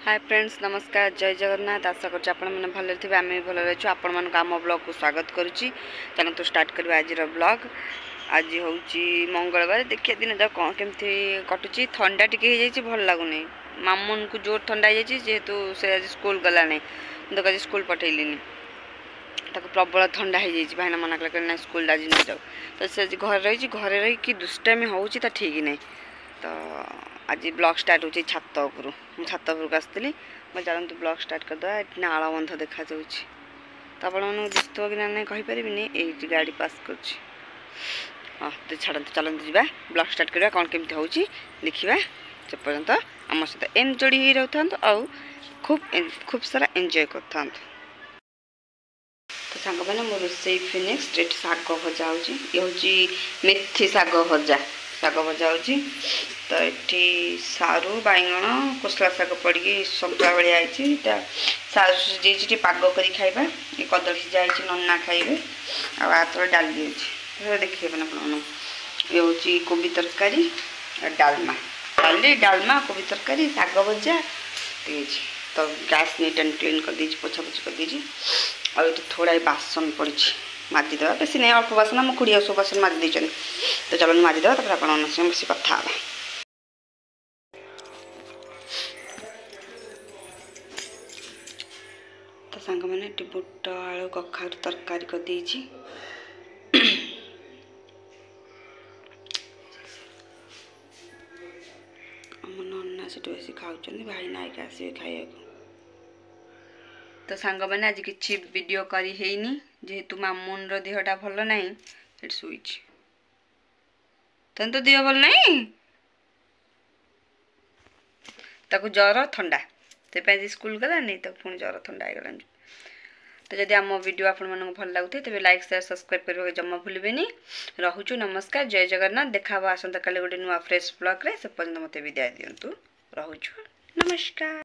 Hi friends नमस्कार जय जगन्नाथ आशा कर भले थे आम भी भल रही आपण मान आम ब्लॉग को स्वागत करुच्ची चलते स्टार्ट करवा आज ब्लॉग। आज हूँ मंगलवार देखिए दिन जा कौन केमती कटुची ठंडा टी भल लगुन मामून को जोर ठंडा जेहेतु से आज स्कूल गला नहीं तो आज स्कूल पठेली प्रबल ठंडा हो जाए भाईना मना कला ना स्कूल आज नहीं जाऊ तो से आज घर रही कि दुष्टामी हो ठीक नहीं तो आज ब्लॉग स्टार्ट हो छात उपरू छात उपरक आसती मैं चलते ब्लॉग स्टार्ट करदे ये आलबंध देखा तो आप दिखुव कि ना कहीपर ये गाड़ी पास कर हाँ तो छाड़ते चलते जा ब्लॉग स्टार्ट करवा कौन केमती हो देखा से पर्यंत आम सहित एम जोड़ी ही रही था खूब सारा एंजॉय कर तो सांग मैंने मो रोसे फिनिक्स ये शाग भजा हो मेथी शाग भजा भजा हो तो ये सारू बैगण कोसला शाग पड़ी सतुआ भाया सारू सीझे पाग कर खाइबा ये कदली सीझा नन्ना खाइबे आर डाली अच्छे देखिए ये हूँ कोबी तरकारी डालमा डाली डालमा कोबी तरकारी शाग भजा तो गैस नीट एंड क्लीन कर दीजिए पोछा पोछी कर दीजिए और ये थोड़ा बासन पड़ी माजिदेवा बेस नहीं अल्प बासन मो खुड़ी सब बासन माजी देते तो चलो माजिदेवा आप बेस कथा तो सांग मैंने बुट आलू कखारू तरकारी कर दीजिए नन्ना से बेस खाऊँ भाई नायक आसवे खाया तो सांग मैंने आज किसी वीडियो करी हेनी जेहेतु मामून देहटा भल ना शुई तो देह भल ना ताकू जर ठंडा से स्कूल गला नहीं तो पुणी जर ठंडा होगा तो जदि आम वीडियो आपन भल लगुथे तेज लाइक शेयर सब्सक्राइब करने जमा भूलें रोचु नमस्कार जय जगन्नाथ देखा आसंता काली गोटे नुआ फ्रेश ब्लॉग रे से पर्यंत मत विदाय दिंतु रोचु नमस्कार।